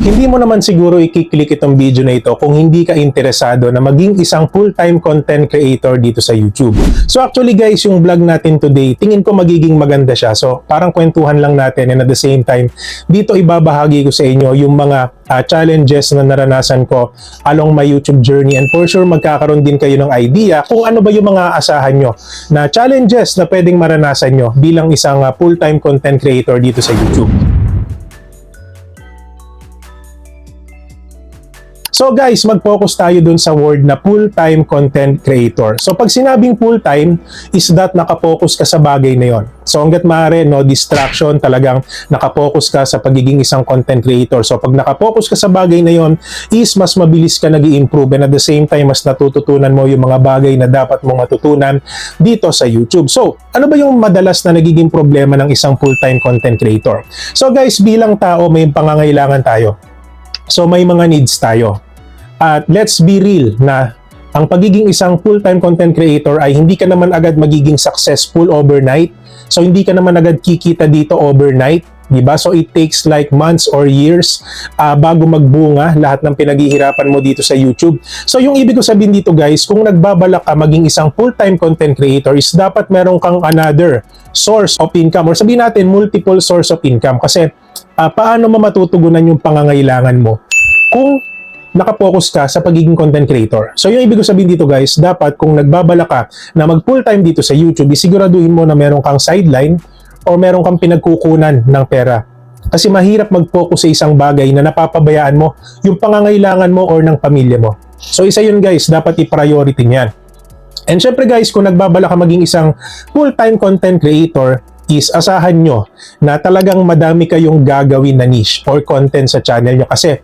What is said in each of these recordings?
Hindi mo naman siguro i-click itong video na ito kung hindi ka interesado na maging isang full-time content creator dito sa YouTube. So actually guys, yung vlog natin today, tingin ko magiging maganda siya. So parang kwentuhan lang natin, and at the same time, dito ibabahagi ko sa inyo yung mga challenges na naranasan ko along my YouTube journey, and for sure magkakaroon din kayo ng idea kung ano ba yung mga asahan nyo na challenges na pwedeng maranasan nyo bilang isang full-time content creator dito sa YouTube. So guys, mag-focus tayo dun sa word na full-time content creator. So pag sinabing full-time, is that nakapokus ka sa bagay na yon. So hanggat maaari, no distraction, talagang nakapokus ka sa pagiging isang content creator. So pag nakapokus ka sa bagay na yon, is mas mabilis ka nag-i-improve, and at the same time, mas natututunan mo yung mga bagay na dapat mong matutunan dito sa YouTube. So ano ba yung madalas na nagiging problema ng isang full-time content creator? So guys, bilang tao, may pangangailangan tayo. So may mga needs tayo. At let's be real na ang pagiging isang full-time content creator ay hindi ka naman agad magiging successful overnight. So hindi ka naman agad kikita dito overnight, di ba? So it takes like months or years bago magbunga lahat ng pinaghihirapan mo dito sa YouTube. So yung ibig ko sabihin dito guys, kung nagbabalak ka maging isang full-time content creator, is dapat meron kang another source of income, or sabihin natin multiple source of income. Kasi paano mo matutugunan yung pangangailangan mo kung nakapokus ka sa pagiging content creator? So yung ibig ko sabihin dito guys, dapat kung nagbabala ka na mag full time dito sa YouTube, isiguraduhin mo na meron kang sideline or meron kang pinagkukunan ng pera. Kasi mahirap mag-focus sa isang bagay na napapabayaan mo yung pangangailangan mo or ng pamilya mo. So isa yun guys, dapat i-priority niyan. And syempre guys, kung nagbabala ka maging isang full-time content creator, is asahan nyo na talagang madami kayong gagawin na niche or content sa channel nyo. Kasi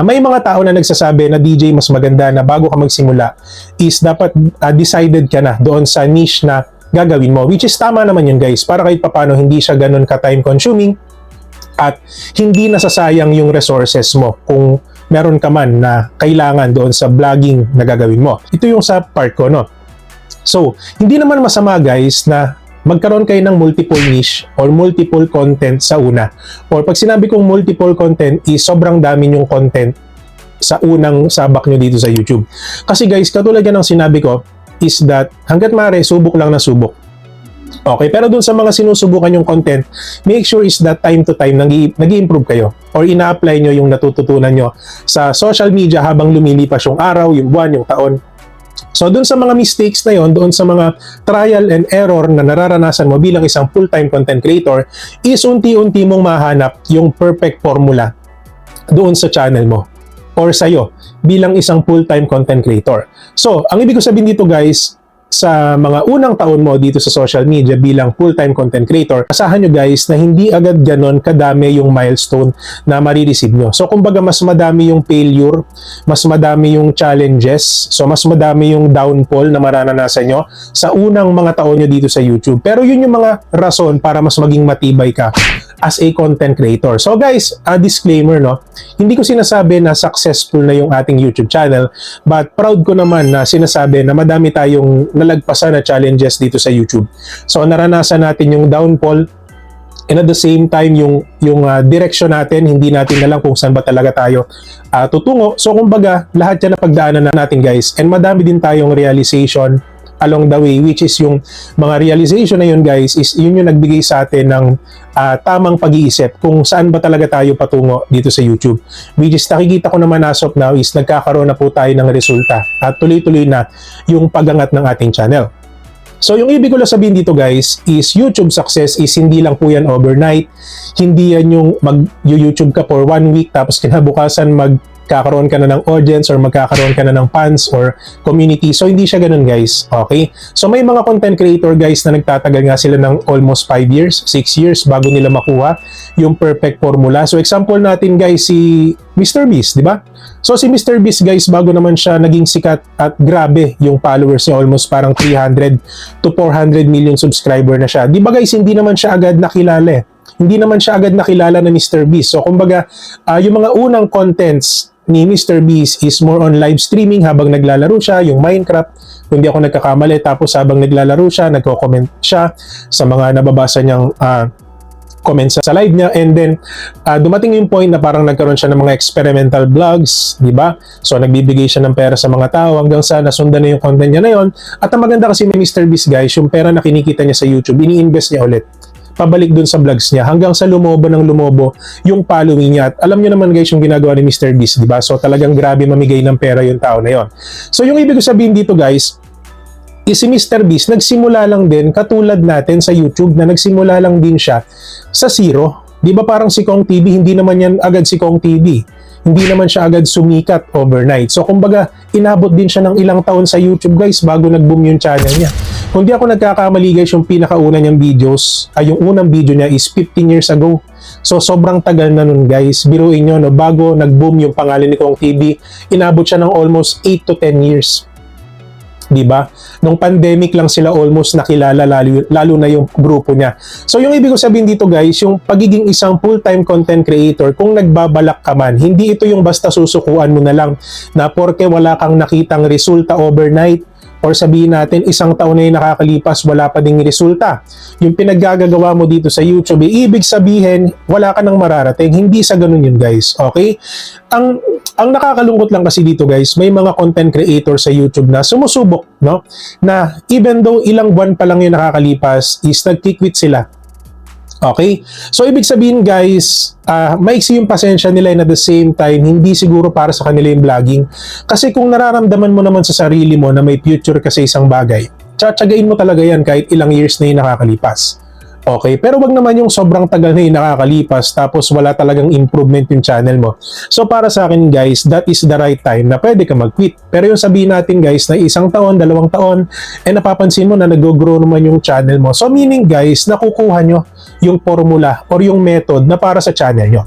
may mga tao na nagsasabi na DJ, mas maganda na bago ka magsimula is dapat decided ka na doon sa niche na gagawin mo, which is tama naman yun guys, para kahit papano hindi siya ganun ka time consuming at hindi nasasayang yung resources mo kung meron ka man na kailangan doon sa vlogging na gagawin mo. Ito yung sa part ko, no? So hindi naman masama guys na magkaroon kayo ng multiple niche or multiple content sa una. Or pag sinabi kong multiple content, is sobrang dami yung content sa unang sabak nyo dito sa YouTube. Kasi guys, katulad yan ang sinabi ko, is that hanggat maaari, subok lang na subok. Okay, pero dun sa mga sinusubukan yung content, make sure is that time to time nag-i-improve kayo or ina-apply nyo yung natututunan nyo sa social media habang lumilipas yung araw, yung buwan, yung taon. So doon sa mga mistakes na yon, doon sa mga trial and error na nararanasan mo bilang isang full-time content creator, is unti-unti mong mahanap yung perfect formula doon sa channel mo or sa'yo bilang isang full-time content creator. So ang ibig ko sabihin dito guys, sa mga unang taon mo dito sa social media bilang full-time content creator, asahan nyo guys na hindi agad ganon kadami yung milestone na marireceive nyo. So kumbaga mas madami yung failure, mas madami yung challenges, so mas madami yung downfall na mararanasan nyo sa unang mga taon nyo dito sa YouTube. Pero yun yung mga rason para mas maging matibay ka as a content creator. So guys, a disclaimer, no? Hindi ko sinasabi na successful na yung ating YouTube channel, but proud ko naman na sinasabi na madami tayong nalagpasan na challenges dito sa YouTube. So naranasan natin yung downfall, and at the same time yung direction natin, hindi natin alam kung saan ba talaga tayo tutungo. So kumbaga, lahat yan na pagdaanan na natin guys, and madami din tayong realization along the way, which is yung mga realization na yun guys, is yun yung nagbigay sa atin ng tamang pag-iisip kung saan ba talaga tayo patungo dito sa YouTube. Which is nakikita ko naman as of now is nagkakaroon na po tayo ng resulta at tuloy-tuloy na yung pagangat ng ating channel. So yung ibig ko lang sabihin dito guys is YouTube success is hindi lang po yan overnight. Hindi yan yung mag-YouTube ka for 1 week tapos kinabukasan magkakaroon ka na ng audience or magkakaroon ka na ng fans or community. So hindi siya ganun guys. Okay? So may mga content creator guys na nagtatagal nga sila ng almost 5 years, 6 years bago nila makuha yung perfect formula. So example natin guys si MrBeast, di ba? So si MrBeast guys, bago naman siya naging sikat at grabe yung followers niya, almost parang 300 to 400 million subscriber na siya. Di ba guys, hindi naman siya agad nakilala eh. Hindi naman siya agad nakilala na MrBeast. So kumbaga, yung mga unang contents ni MrBeast is more on live streaming habang naglalaro siya, yung Minecraft, kung hindi ako nagkakamali. Tapos habang naglalaro siya, nagko-comment siya sa mga nababasa niyang comment sa live niya, and then dumating yung point na parang nagkaroon siya ng mga experimental vlogs, di ba? So nagbibigay siya ng pera sa mga tao hanggang sa nasundan na yung content niya na yon. At ang maganda kasi ni Mr. Beast guys, yung pera na kinikita niya sa YouTube, ini-invest niya ulit pabalik dun sa vlogs niya hanggang sa lumobo ng lumobo yung following niya. At alam niyo naman guys yung ginagawa ni Mr. Beast, di ba? So talagang grabe mamigay ng pera yung tao na yon. So yung ibig ko sabihin dito guys, si Mr. Beast nagsimula lang din katulad natin sa YouTube na nagsimula lang din siya sa zero. Di ba parang si Kong TV, hindi naman yan agad si Kong TV. Hindi naman siya agad sumikat overnight. So kumbaga, inabot din siya ng ilang taon sa YouTube guys bago nag-boom yung channel niya. Kung di ako nagkakamali guys, yung pinakauna niyang videos, yung unang video niya is 15 years ago. So sobrang tagal na nun guys. Biruin nyo, no, bago nag-boom yung pangalan ni Kong TV, inabot siya ng almost 8 to 10 years. Diba? Nung pandemic lang sila almost nakilala, lalo na yung grupo niya. So yung ibig ko sabihin dito guys, yung pagiging isang full-time content creator, kung nagbabalak ka man, hindi ito yung basta susukuan mo na lang na porke wala kang nakitang resulta overnight, or sabihin natin isang taon na yung nakakalipas wala pa ding resulta. Yung pinaggagawa mo dito sa YouTube, ibig sabihin wala ka nang mararating. Hindi sa ganun yun guys. Okay? Ang nakakalungkot lang kasi dito guys, may mga content creator sa YouTube na sumusubok, no? Na even though ilang buwan pa lang yung nakakalipas is nag-quit sila. Okay? So, ibig sabihin guys, maiksi yung pasensya nila and at the same time, hindi siguro para sa kanila yung vlogging. Kasi kung nararamdaman mo naman sa sarili mo na may future ka sa isang bagay, tsatsagain mo talaga yan kahit ilang years na yung nakakalipas. Okay? Pero wag naman yung sobrang tagal na yung nakakalipas tapos wala talagang improvement yung channel mo. So, para sa akin guys, that is the right time na pwede ka mag-quit. Pero yung sabihin natin guys na isang taon, 2 taon, napapansin mo na nag-grow naman yung channel mo. So, meaning guys, nakukuha nyo yung formula or yung method na para sa channel nyo.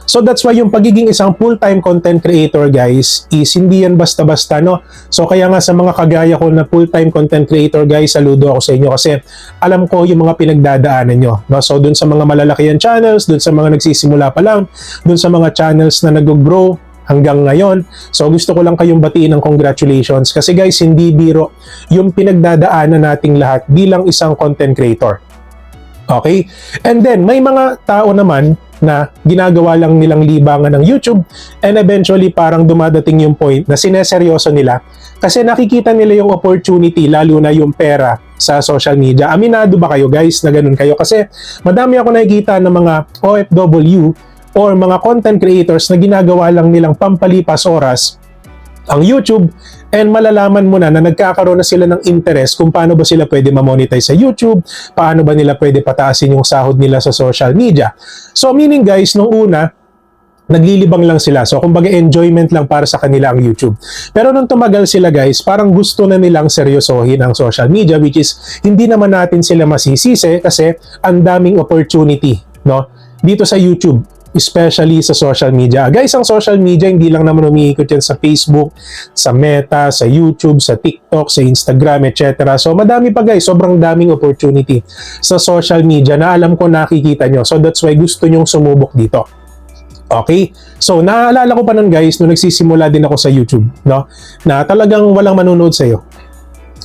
So that's why yung pagiging isang full-time content creator guys is hindi yan basta-basta, no? So kaya nga sa mga kagaya ko na full-time content creator guys, saludo ako sa inyo kasi alam ko yung mga pinagdadaanan nyo, no? So dun sa mga malalaki yan channels, dun sa mga nagsisimula pa lang, dun sa mga channels na nag-grow hanggang ngayon. So gusto ko lang kayong batiin ng congratulations kasi guys, hindi biro yung pinagdadaanan nating lahat bilang isang content creator. Okay? And then, may mga tao naman na ginagawa lang nilang libangan ng YouTube and eventually parang dumadating yung point na sineseryoso nila kasi nakikita nila yung opportunity, lalo na yung pera sa social media. Aminado ba kayo guys na ganun kayo? Kasi madami ako nakikita ng mga OFW or mga content creators na ginagawa lang nilang pampalipas oras ang YouTube and malalaman mo na nagkakaroon na sila ng interest kung paano ba sila pwede ma-monetize sa YouTube, paano ba nila pwede pataasin yung sahod nila sa social media. So meaning guys, nung una, naglilibang lang sila. So kumbaga enjoyment lang para sa kanila ang YouTube. Pero nung tumagal sila guys, parang gusto na nilang seryosohin ang social media, which is hindi naman natin sila masisisi kasi ang daming opportunity, no? Dito sa YouTube, especially sa social media. Guys, ang social media, hindi lang naman umiikot yan sa Facebook, sa Meta, sa YouTube, sa TikTok, sa Instagram, etc. So, madami pa guys, sobrang daming opportunity sa social media na alam ko nakikita nyo. So, that's why gusto nyong sumubok dito. Okay? So, naaalala ko pa nun guys, nung nagsisimula din ako sa YouTube, no? Na talagang walang manonood sa'yo.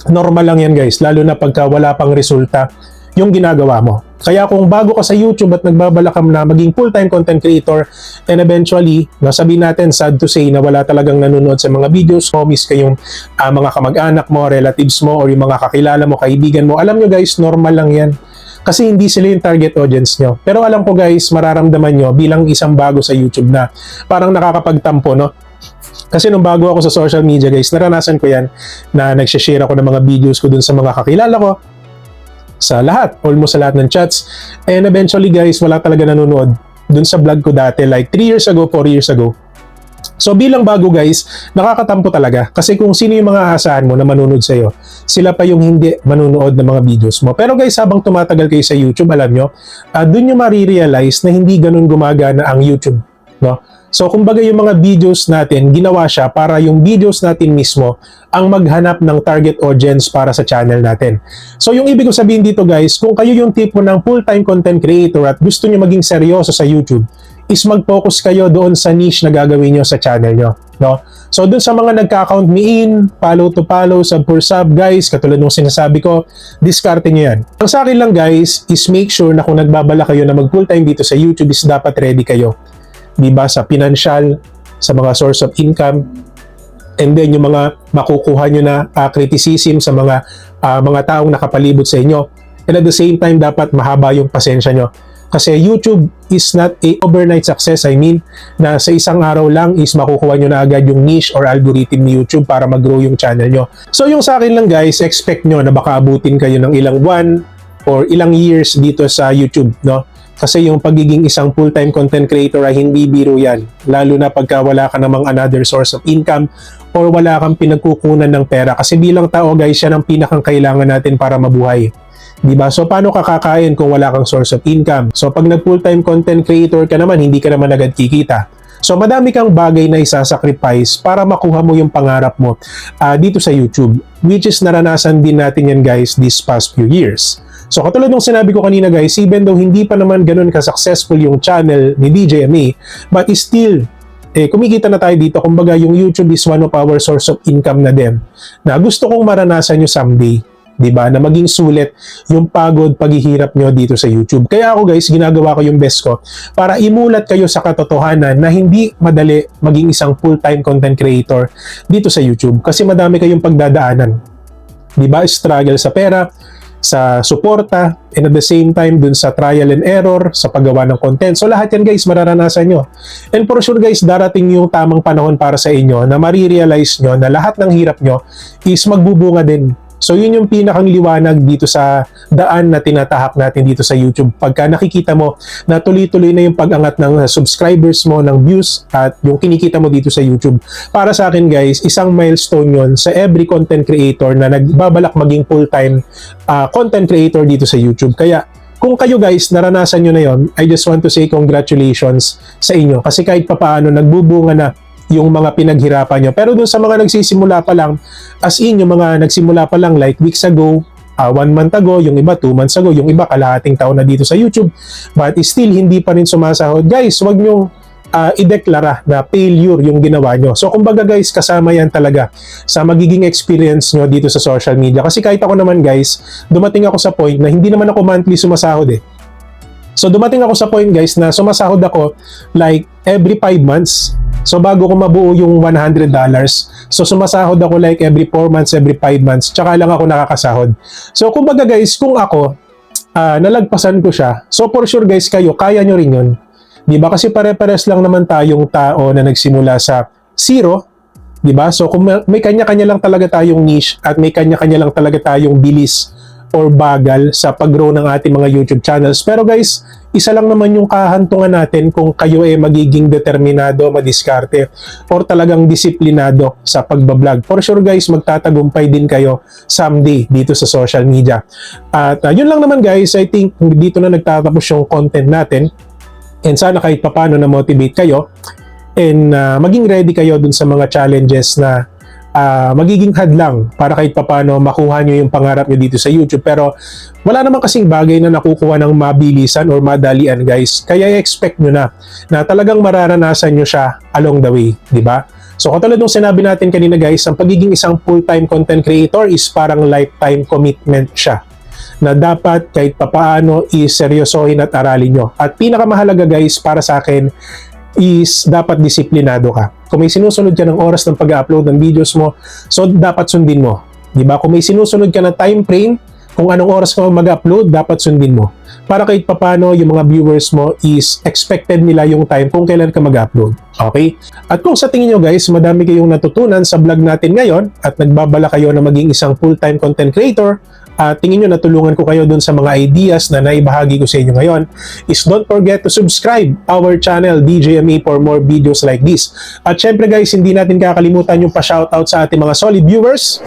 Normal lang yan guys, lalo na pagka wala pang resulta yung ginagawa mo. Kaya kung bago ka sa YouTube at nagbabalak ka na maging full-time content creator and eventually, sabihin natin, sad to say na wala talagang nanonood sa mga videos mo, miss kayong mga kamag-anak mo, relatives mo, or yung mga kakilala mo, kaibigan mo, alam nyo guys, normal lang yan. Kasi hindi sila yung target audience nyo. Pero alam ko guys, mararamdaman nyo bilang isang bago sa YouTube na parang nakakapagtampo, no? Kasi nung bago ako sa social media guys, naranasan ko yan na nagsishare ako ng mga videos ko dun sa mga kakilala ko, sa lahat, almost sa lahat ng chats. And eventually guys, wala talaga nanonood dun sa vlog ko dati, like 3 years ago, 4 years ago. So bilang bago guys, nakakatampo talaga. Kasi kung sino yung mga aasahan mo na manonood sa'yo, sila pa yung hindi manonood ng mga videos mo. Pero guys, habang tumatagal kayo sa YouTube, alam nyo, dun nyo marirealize na hindi ganun gumagana ang YouTube, no? So, kumbaga yung mga videos natin, ginawa siya para yung videos natin mismo ang maghanap ng target audience para sa channel natin. So, yung ibig ko sabihin dito guys, kung kayo yung tipo ng full-time content creator at gusto nyo maging seryoso sa YouTube, is mag-focus kayo doon sa niche na gagawin nyo sa channel nyo. no? So dun sa mga nagka-count me in, follow to follow, sub for sub, guys, katulad nung sinasabi ko, diskarte nyo yan. Ang sa akin lang guys is make sure na kung nagbabala kayo na mag full time dito sa YouTube is dapat ready kayo. Diba? Sa financial, sa mga source of income, and then yung mga makukuha nyo na criticism sa mga taong nakapalibot sa inyo. And at the same time, dapat mahaba yung pasensya nyo. Kasi YouTube is not a overnight success. I mean, na sa isang araw lang is makukuha nyo na agad yung niche or algorithm ni YouTube para mag-grow yung channel nyo. So yung sa akin lang guys, expect nyo na baka abutin kayo ng ilang buwan or ilang years dito sa YouTube, no? Kasi yung pagiging isang full-time content creator ay hindi biro yan. Lalo na pagka wala ka namang another source of income or wala kang pinagkukunan ng pera. Kasi bilang tao guys, yan ang pinakang kailangan natin para mabuhay. Diba? So, paano ka kakain kung wala kang source of income? So, pag nag-full-time content creator ka naman, hindi ka naman agad kikita. So, madami kang bagay na isasacrifice para makuha mo yung pangarap mo dito sa YouTube, which is naranasan din natin yan guys this past few years. So, katulad ng sinabi ko kanina guys, even though hindi pa naman ganun ka-successful yung channel ni DJMA, but still, kumikita na tayo dito. Kumbaga, yung YouTube is one of our source of income na din, na gusto kong maranasan nyo someday. Diba? Na maging sulit yung pagod, paghihirap nyo dito sa YouTube. Kaya ako guys, ginagawa ko yung best ko para imulat kayo sa katotohanan na hindi madali maging isang full-time content creator dito sa YouTube. Kasi madami kayong pagdadaanan. Diba? Struggle sa pera, sa suporta, and at the same time dun sa trial and error, sa paggawa ng content. So lahat yan guys, mararanasan nyo. And for sure guys, darating yung tamang panahon para sa inyo na marirealize nyo na lahat ng hirap nyo is magbubunga din. So yun yung pinakang liwanag dito sa daan na tinatahak natin dito sa YouTube. Pagka nakikita mo na tuloy-tuloy na yung pag-angat ng subscribers mo, ng views, at yung kinikita mo dito sa YouTube. Para sa akin guys, isang milestone yun sa every content creator na nagbabalak maging full-time content creator dito sa YouTube. Kaya kung kayo guys, naranasan nyo na yon, I just want to say congratulations sa inyo. Kasi kahit papaano, nagbubunga na yung mga pinaghirapan nyo. Pero dun sa mga nagsisimula pa lang, as in, yung mga nagsimula pa lang like weeks ago, 1 month ago, yung iba 2 months ago, yung iba kalahating taon na dito sa YouTube, but still hindi pa rin sumasahod. Guys, wag nyo ideklara na failure yung ginawa nyo. So kumbaga guys, kasama yan talaga sa magiging experience nyo dito sa social media. Kasi kahit ako naman guys, dumating ako sa point na hindi naman ako monthly sumasahod eh. So dumating ako sa point guys na sumasahod ako like every 5 months. So bago ko mabuo yung $100, so sumasahod ako like every 4 months, every 5 months, tsaka lang ako nakakasahod. So kumbaga guys, kung ako, nalagpasan ko siya, so for sure guys, kayo, kaya nyo rin yun. Diba? Kasi pare-pares lang naman tayong tao na nagsimula sa zero. Diba? So kung may kanya-kanya lang talaga tayong niche at may kanya-kanya lang talaga tayong bilis or bagal sa pag-grow ng ating mga YouTube channels. Pero guys, isa lang naman yung kahantungan natin kung kayo ay magiging determinado, madiskarte, or talagang disiplinado sa pagbablog. For sure guys, magtatagumpay din kayo someday dito sa social media. At yun lang naman guys, I think dito na nagtatapos yung content natin. And sana kahit papano na-motivate kayo and maging ready kayo dun sa mga challenges na magiging hadlang para kahit papano makuha nyo yung pangarap nyo dito sa YouTube. Pero wala naman kasing bagay na nakukuha ng mabilisan or madalian guys. Kaya i-expect nyo na talagang mararanasan nyo siya along the way, di ba? So katulad nung sinabi natin kanina guys, ang pagiging isang full-time content creator is parang lifetime commitment siya na dapat kahit papaano iseryosohin at aralin nyo. At pinakamahalaga guys para sa akin is dapat disiplinado ka. Kung may sinusunod ka ng oras ng pag-upload ng videos mo, so dapat sundin mo. Diba? Kung may sinusunod ka na time frame, kung anong oras ka mag-upload, dapat sundin mo. Para kahit papano yung mga viewers mo is expected nila yung time kung kailan ka mag-upload. Okay? At kung sa tingin nyo guys, madami kayong natutunan sa vlog natin ngayon at nagbabala kayo na maging isang full-time content creator, tingin nyo natulungan ko kayo dun sa mga ideas na naibahagi ko sa inyo ngayon, is don't forget to subscribe our channel DJMA for more videos like this. At syempre guys, hindi natin kakalimutan yung pa-shoutout sa ating mga solid viewers.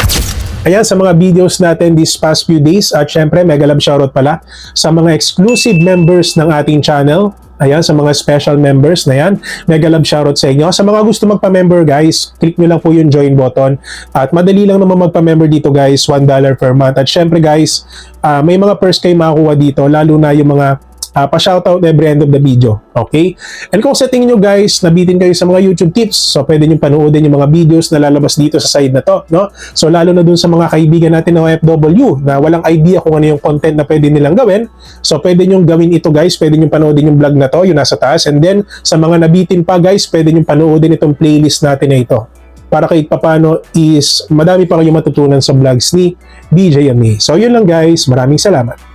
Ayan, sa mga videos natin this past few days. At syempre, mega love shoutout pala sa mga exclusive members ng ating channel. Ayan, sa mga special members na yan, mega love shoutout sa inyo. Sa mga gusto magpa-member guys, click nyo lang po yung join button. At madali lang naman magpa-member dito guys, $1 per month. At syempre guys, may mga perks kayo makakuha dito, lalo na yung mga pa-shoutout every end of the video. Okay? And kung sa tingin nyo guys, nabitin kayo sa mga YouTube tips, so pwede nyo panoodin yung mga videos na lalabas dito sa side na to. No? So lalo na dun sa mga kaibigan natin na OFW na walang idea kung ano yung content na pwede nilang gawin. So pwede nyo gawin ito guys, pwede nyo panoodin yung vlog na to, yung nasa taas. And then sa mga nabitin pa guys, pwede nyo panoodin itong playlist natin na ito. Para kahit papano is madami pa kayong matutunan sa vlogs ni DJ Ami. So yun lang guys, maraming salamat.